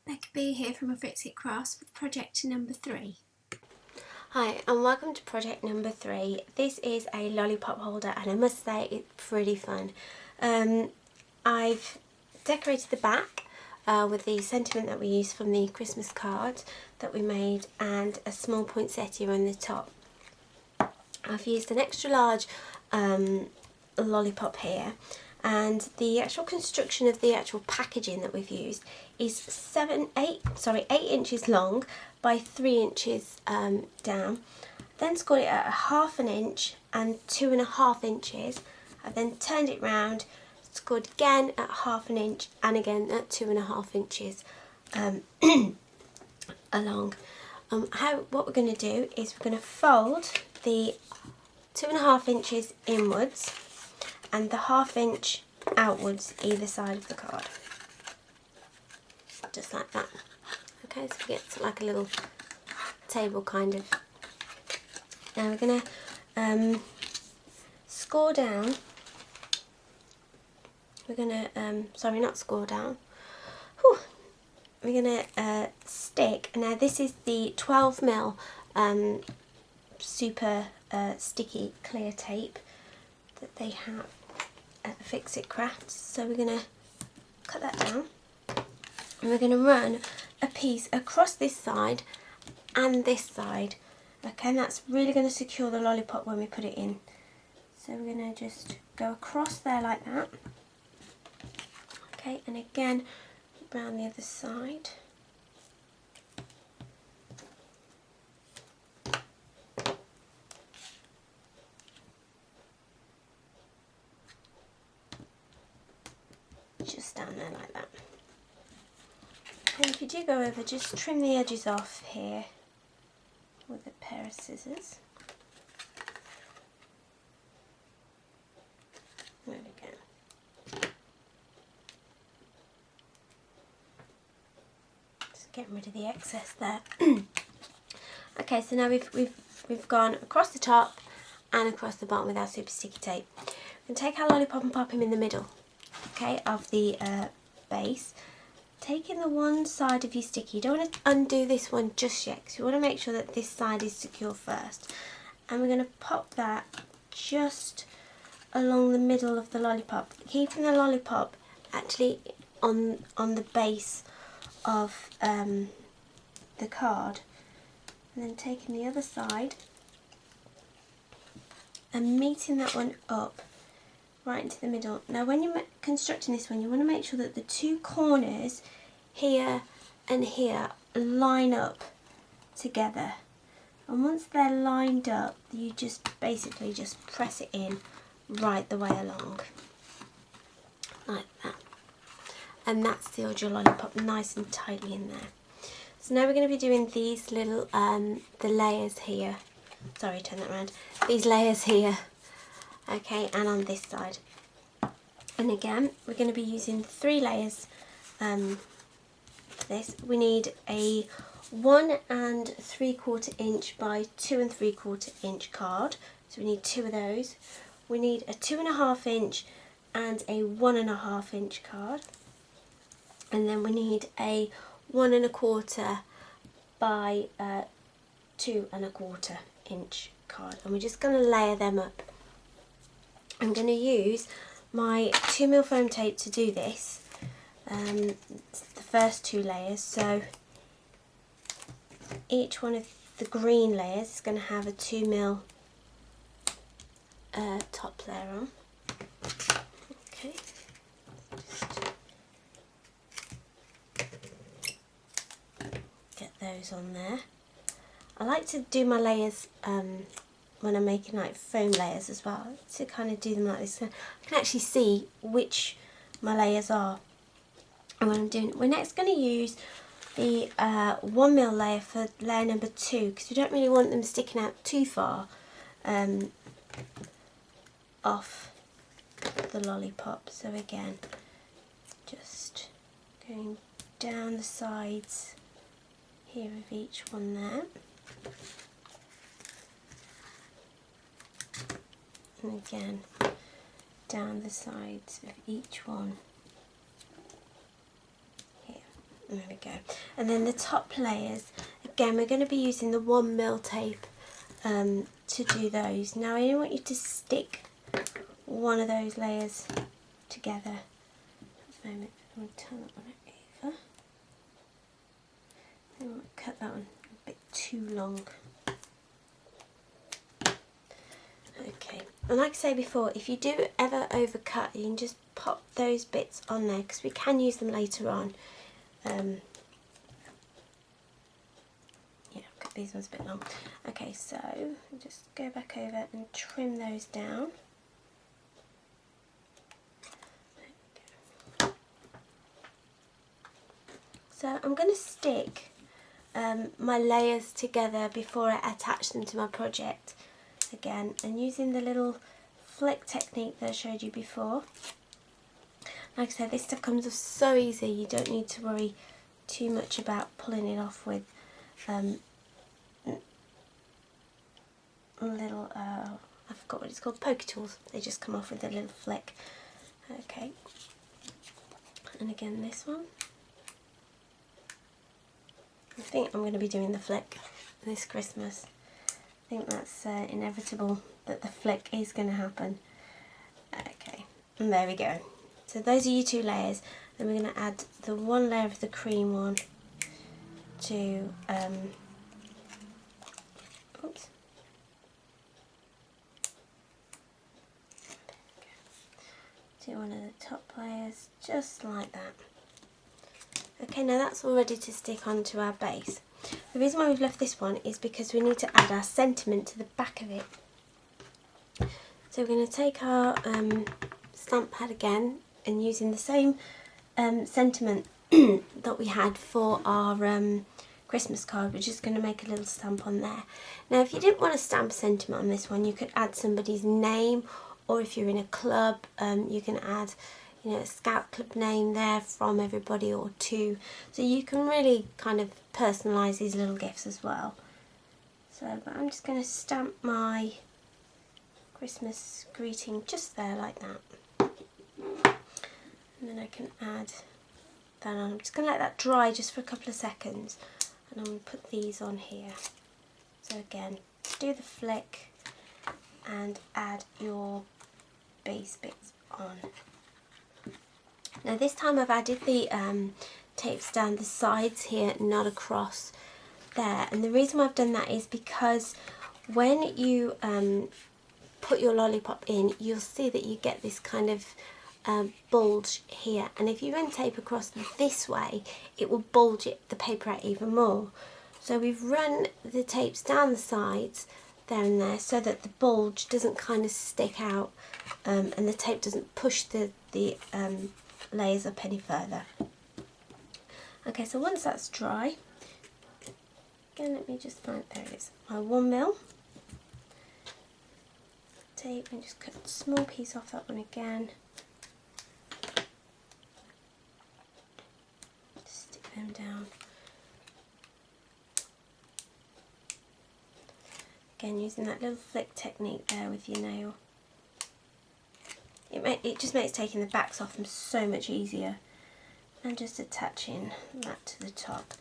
Becka B here from a Fritzy Crafts with project number 3. Hi and welcome to project number 3. This is a lollipop holder and I must say it's pretty fun. I've decorated the back with the sentiment that we used from the Christmas card that we made and a small poinsettia on the top. I've used an extra large lollipop here, and the actual construction of the actual packaging that we've used is 8 inches long by 3 inches down. Then scored it at 1/2 inch and 2.5 inches. I've then turned it round, scored again at 1/2 inch and again at 2.5 inches along. What we're going to do is we're going to fold the 2.5 inches inwards and the 1/2 inch outwards either side of the card, just like that. Okay, so we get like a little table kind of. Now we're going to score down. We're going to sorry, not score down. Whew. We're going to stick. Now this is the 12mm super sticky clear tape that they have at Fix It Crafts. So we're going to cut that down and we're going to run a piece across this side and this side. Okay, and that's really going to secure the lollipop when we put it in. So we're going to just go across there like that. Okay, and again round the other side. Just down there like that. And if you do go over, just trim the edges off here with a pair of scissors. There we go. Just getting rid of the excess there. Okay, so now we've gone across the top and across the bottom with our super sticky tape. We can take our lollipop and pop him in the middle, okay, of the base. Taking the one side of your sticky, you don't want to undo this one just yet because you want to make sure that this side is secure first. And we're going to pop that just along the middle of the lollipop, keeping the lollipop actually on the base of the card. And then taking the other side and meeting that one up right into the middle. Now when you're constructing this one, you want to make sure that the two corners here and here line up together. And once they're lined up, you just basically just press it in right the way along. Like that. And that seals your lollipop nice and tightly in there. So now we're going to be doing these little, the layers here. Sorry, turn that around. These layers here. Okay, and on this side. And again, we're going to be using 3 layers for this. We need a 1 3/4 inch by 2 3/4 inch card. So we need 2 of those. We need a 2.5 inch and a 1.5 inch card. And then we need a 1 1/4 by 2 1/4 inch card. And we're just going to layer them up. I'm going to use my 2mm foam tape to do this, the first 2 layers. So each one of the green layers is going to have a 2mm top layer on. Okay, just get those on there. I like to do my layers when I'm making like foam layers as well, to kind of do them like this. So I can actually see which my layers are. And when I'm doing, we're next going to use the 1mm layer for layer number 2 because we don't really want them sticking out too far off the lollipop. So again, just going down the sides here of each one there. And again down the sides of each one here. There we go. And then the top layers, again, we're going to be using the 1mm tape to do those. Now I want you to stick one of those layers together. At the moment, I'm going to turn that one over. I want to cut that one a bit too long. Okay, and like I say before, if you do ever overcut, you can just pop those bits on there because we can use them later on. Yeah, cut these ones a bit long. Okay, so just go back over and trim those down. So I'm going to stick my layers together before I attach them to my project again, and using the little flick technique that I showed you before. Like I said, this stuff comes off so easy, you don't need to worry too much about pulling it off with a little, I forgot what it's called, poker tools. They just come off with a little flick. Okay, and again this one. I think I'm going to be doing the flick this Christmas. I think that's inevitable that the flick is going to happen. Okay, and there we go. So those are your 2 layers. Then we're going to add the 1 layer of the cream one to oops. To one of the top layers, just like that. Okay, now that's all ready to stick onto our base. The reason why we've left this one is because we need to add our sentiment to the back of it. So we're going to take our stamp pad again, and using the same sentiment that we had for our Christmas card, we're just going to make a little stamp on there. Now if you didn't want to stamp a sentiment on this one, you could add somebody's name, or if you're in a club, you can add, you know, a scout club name there from everybody or 2. So you can really kind of personalise these little gifts as well. So, but I'm just going to stamp my Christmas greeting just there like that. And then I can add that on. I'm just going to let that dry just for a couple of seconds. And I'm going to put these on here. So again, do the flick and add your base bits on. Now this time I've added the tapes down the sides here, not across there. And the reason why I've done that is because when you put your lollipop in, you'll see that you get this kind of bulge here. And if you run tape across this way, it will bulge the paper out even more. So we've run the tapes down the sides there and there so that the bulge doesn't kind of stick out and the tape doesn't push the layers up any further. Okay, so once that's dry, again let me just find, there it is, my 1mm tape, and just cut a small piece off that one again. Just stick them down. Again, using that little flick technique there with your nail. It just makes taking the backs off them so much easier. And just attaching that to the top.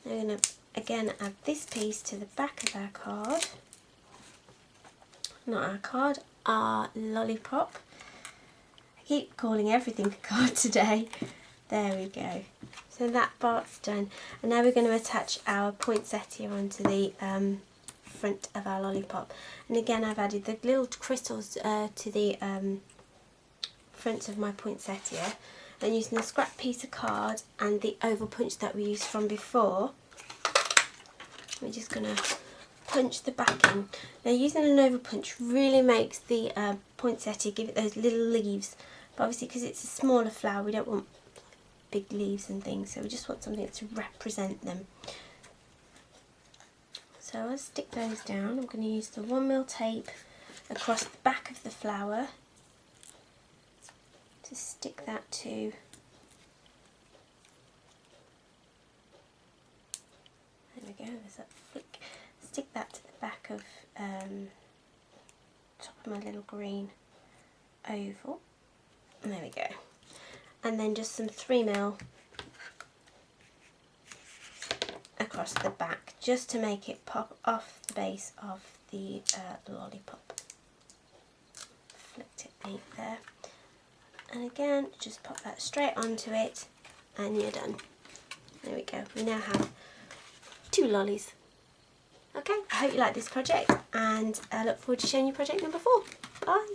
Now we're going to again add this piece to the back of our card. Not our card, our lollipop. I keep calling everything a card today. There we go. So that part's done. And now we're going to attach our poinsettia onto the front of our lollipop. And again, I've added the little crystals to the front of my poinsettia, and using the scrap piece of card and the oval punch that we used from before, we're just going to punch the back in. Now using an oval punch really makes the poinsettia, give it those little leaves, but obviously because it's a smaller flower we don't want big leaves and things, so we just want something to represent them. So I'll stick those down. I'm going to use the 1mm tape across the back of the flower to stick that to. There we go, there's that flick. Stick that to the back of top of my little green oval. And there we go. And then just some 3mm across the back just to make it pop off the base of the lollipop. Flicked it neat there. And again, just pop that straight onto it and you're done. There we go. We now have 2 lollies. Okay, I hope you like this project and I look forward to showing you project number 4. Bye!